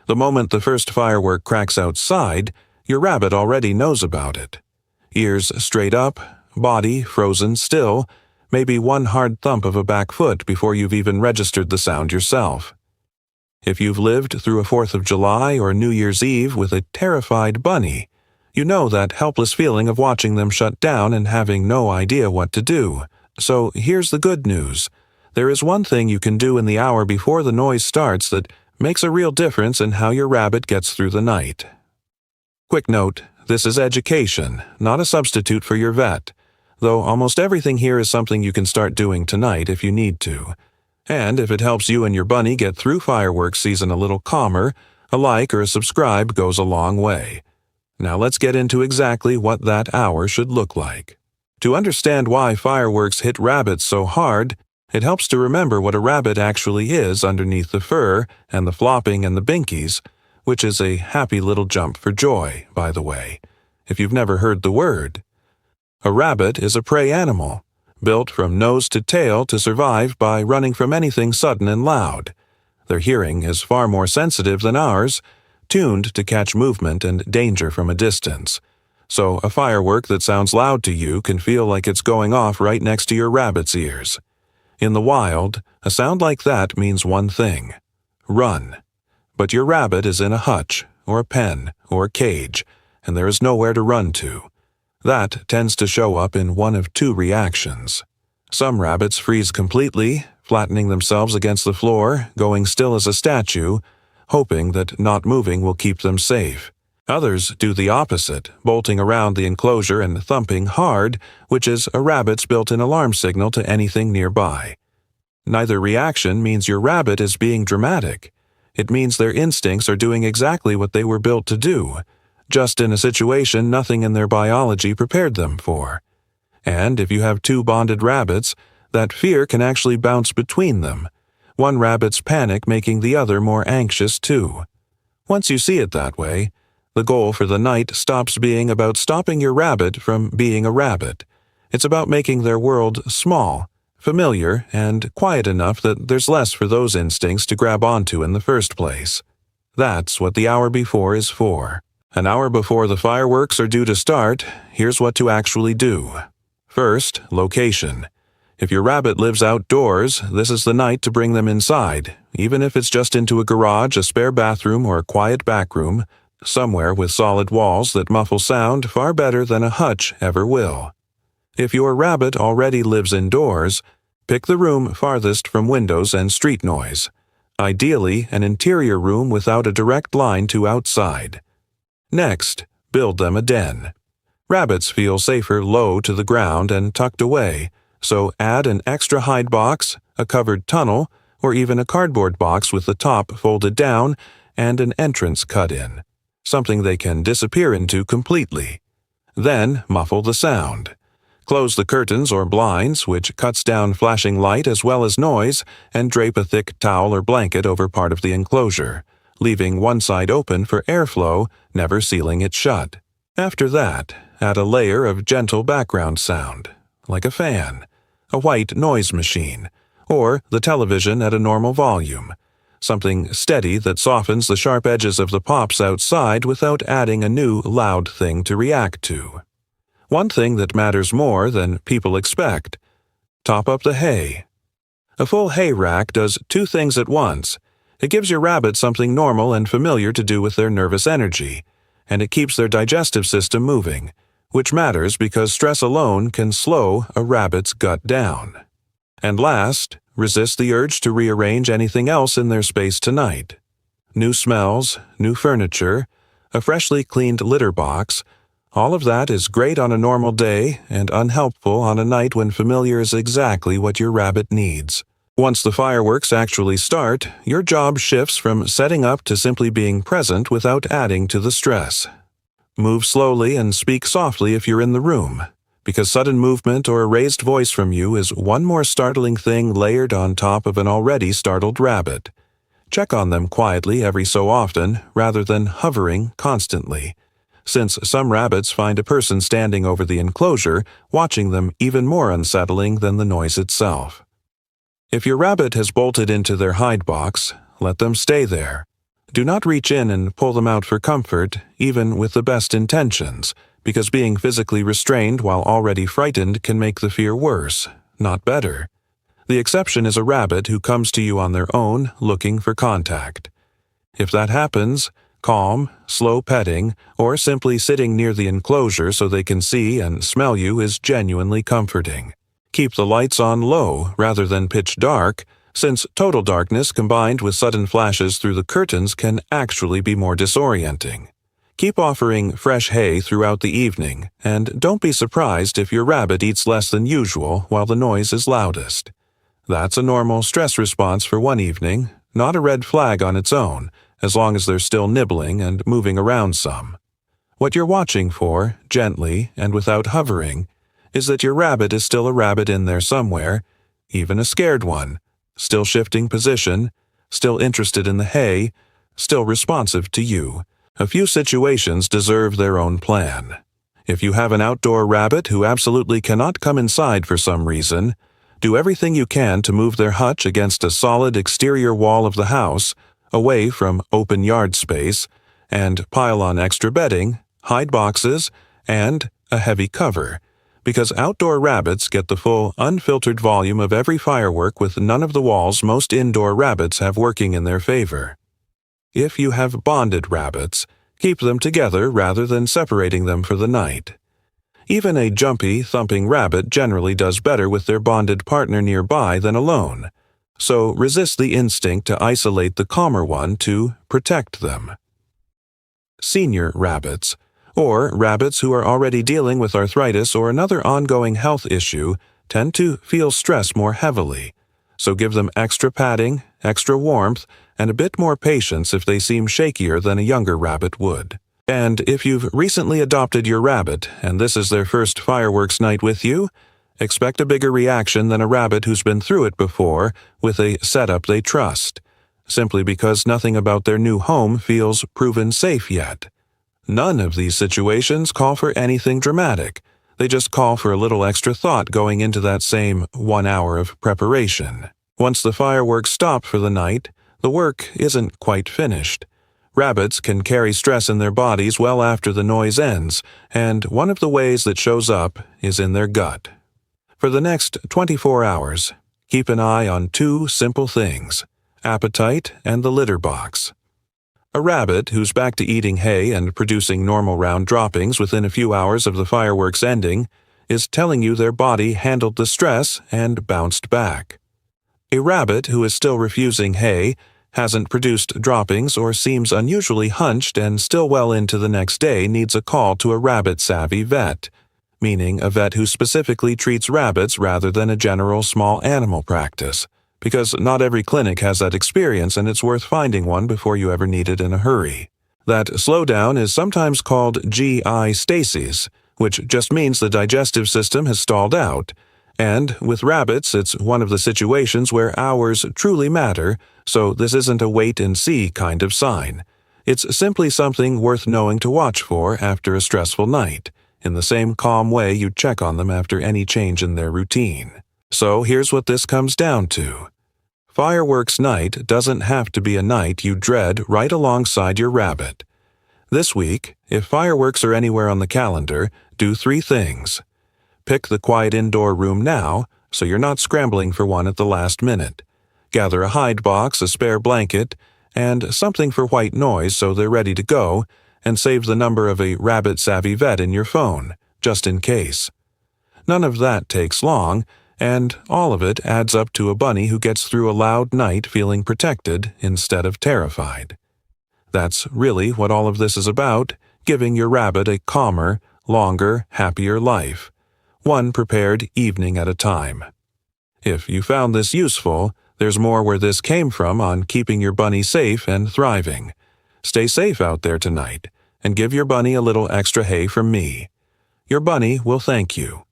The moment the first firework cracks outside, your rabbit already knows about it. Ears straight up, body frozen still, maybe one hard thump of a back foot before you've even registered the sound yourself. If you've lived through a 4th of July or New Year's Eve with a terrified bunny, you know that helpless feeling of watching them shut down and having no idea what to do. So here's the good news. There is one thing you can do in the hour before the noise starts that makes a real difference in how your rabbit gets through the night. Quick note, this is education, not a substitute for your vet, though almost everything here is something you can start doing tonight if you need to. And if it helps you and your bunny get through fireworks season a little calmer, a like or a subscribe goes a long way. Now let's get into exactly what that hour should look like. To understand why fireworks hit rabbits so hard, it helps to remember what a rabbit actually is underneath the fur and the flopping and the binkies, which is a happy little jump for joy, by the way, if you've never heard the word. A rabbit is a prey animal, built from nose to tail to survive by running from anything sudden and loud. Their hearing is far more sensitive than ours, tuned to catch movement and danger from a distance. So a firework that sounds loud to you can feel like it's going off right next to your rabbit's ears. In the wild, a sound like that means one thing: run. But your rabbit is in a hutch, or a pen, or a cage, and there is nowhere to run to. That tends to show up in one of two reactions. Some rabbits freeze completely, flattening themselves against the floor, going still as a statue, hoping that not moving will keep them safe. Others do the opposite, bolting around the enclosure and thumping hard, which is a rabbit's built-in alarm signal to anything nearby. Neither reaction means your rabbit is being dramatic. It means their instincts are doing exactly what they were built to do, just in a situation nothing in their biology prepared them for. And if you have two bonded rabbits, that fear can actually bounce between them, one rabbit's panic making the other more anxious too. Once you see it that way, the goal for the night stops being about stopping your rabbit from being a rabbit. It's about making their world small, familiar, and quiet enough that there's less for those instincts to grab onto in the first place. That's what the hour before is for. An hour before the fireworks are due to start, here's what to actually do. First, location. If your rabbit lives outdoors, this is the night to bring them inside, even if it's just into a garage, a spare bathroom, or a quiet back room, somewhere with solid walls that muffle sound far better than a hutch ever will. If your rabbit already lives indoors, pick the room farthest from windows and street noise. Ideally, an interior room without a direct line to outside. Next, build them a den. Rabbits feel safer low to the ground and tucked away, so add an extra hide box, a covered tunnel, or even a cardboard box with the top folded down and an entrance cut in, something they can disappear into completely. Then muffle the sound. Close the curtains or blinds, which cuts down flashing light as well as noise, and drape a thick towel or blanket over part of the enclosure, leaving one side open for airflow, never sealing it shut. After that, add a layer of gentle background sound, like a fan, a white noise machine, or the television at a normal volume, something steady that softens the sharp edges of the pops outside without adding a new loud thing to react to. One thing that matters more than people expect: top up the hay. A full hay rack does two things at once. It gives your rabbit something normal and familiar to do with their nervous energy, and it keeps their digestive system moving, which matters because stress alone can slow a rabbit's gut down. And last, resist the urge to rearrange anything else in their space tonight. New smells, new furniture, a freshly cleaned litter box, all of that is great on a normal day and unhelpful on a night when familiar is exactly what your rabbit needs. Once the fireworks actually start, your job shifts from setting up to simply being present without adding to the stress. Move slowly and speak softly if you're in the room, because sudden movement or a raised voice from you is one more startling thing layered on top of an already startled rabbit. Check on them quietly every so often rather than hovering constantly, since some rabbits find a person standing over the enclosure watching them even more unsettling than the noise itself. If your rabbit has bolted into their hide box, let them stay there. Do not reach in and pull them out for comfort, even with the best intentions, because being physically restrained while already frightened can make the fear worse, not better. The exception is a rabbit who comes to you on their own, looking for contact. If that happens, calm, slow petting, or simply sitting near the enclosure so they can see and smell you is genuinely comforting. Keep the lights on low rather than pitch dark, since total darkness combined with sudden flashes through the curtains can actually be more disorienting. Keep offering fresh hay throughout the evening, and don't be surprised if your rabbit eats less than usual while the noise is loudest. That's a normal stress response for one evening, not a red flag on its own, as long as they're still nibbling and moving around some. What you're watching for, gently and without hovering, is that your rabbit is still a rabbit in there somewhere, even a scared one, still shifting position, still interested in the hay, still responsive to you. A few situations deserve their own plan. If you have an outdoor rabbit who absolutely cannot come inside for some reason, do everything you can to move their hutch against a solid exterior wall of the house, away from open yard space, and pile on extra bedding, hide boxes, and a heavy cover, because outdoor rabbits get the full, unfiltered volume of every firework with none of the walls most indoor rabbits have working in their favor. If you have bonded rabbits, keep them together rather than separating them for the night. Even a jumpy, thumping rabbit generally does better with their bonded partner nearby than alone, so resist the instinct to isolate the calmer one to protect them. Senior rabbits, or rabbits who are already dealing with arthritis or another ongoing health issue, tend to feel stress more heavily, so give them extra padding, extra warmth, and a bit more patience if they seem shakier than a younger rabbit would. And if you've recently adopted your rabbit and this is their first fireworks night with you, expect a bigger reaction than a rabbit who's been through it before with a setup they trust, simply because nothing about their new home feels proven safe yet. None of these situations call for anything dramatic. They just call for a little extra thought going into that same 1 hour of preparation. Once the fireworks stop for the night, the work isn't quite finished. Rabbits can carry stress in their bodies well after the noise ends, and one of the ways that shows up is in their gut. For the next 24 hours, keep an eye on 2 simple things: appetite and the litter box. A rabbit who's back to eating hay and producing normal round droppings within a few hours of the fireworks ending is telling you their body handled the stress and bounced back. A rabbit who is still refusing hay, hasn't produced droppings, or seems unusually hunched and still well into the next day needs a call to a rabbit-savvy vet, meaning a vet who specifically treats rabbits rather than a general small animal practice, because not every clinic has that experience and it's worth finding one before you ever need it in a hurry. That slowdown is sometimes called GI stasis, which just means the digestive system has stalled out. And with rabbits, it's one of the situations where hours truly matter, so this isn't a wait-and-see kind of sign. It's simply something worth knowing to watch for after a stressful night, in the same calm way you'd check on them after any change in their routine. So here's what this comes down to. Fireworks night doesn't have to be a night you dread right alongside your rabbit. This week, if fireworks are anywhere on the calendar, do 3 things. Pick the quiet indoor room now, so you're not scrambling for one at the last minute. Gather a hide box, a spare blanket, and something for white noise so they're ready to go, and save the number of a rabbit-savvy vet in your phone, just in case. None of that takes long, and all of it adds up to a bunny who gets through a loud night feeling protected instead of terrified. That's really what all of this is about, giving your rabbit a calmer, longer, happier life. One prepared evening at a time. If you found this useful, there's more where this came from on keeping your bunny safe and thriving. Stay safe out there tonight, and give your bunny a little extra hay from me. Your bunny will thank you.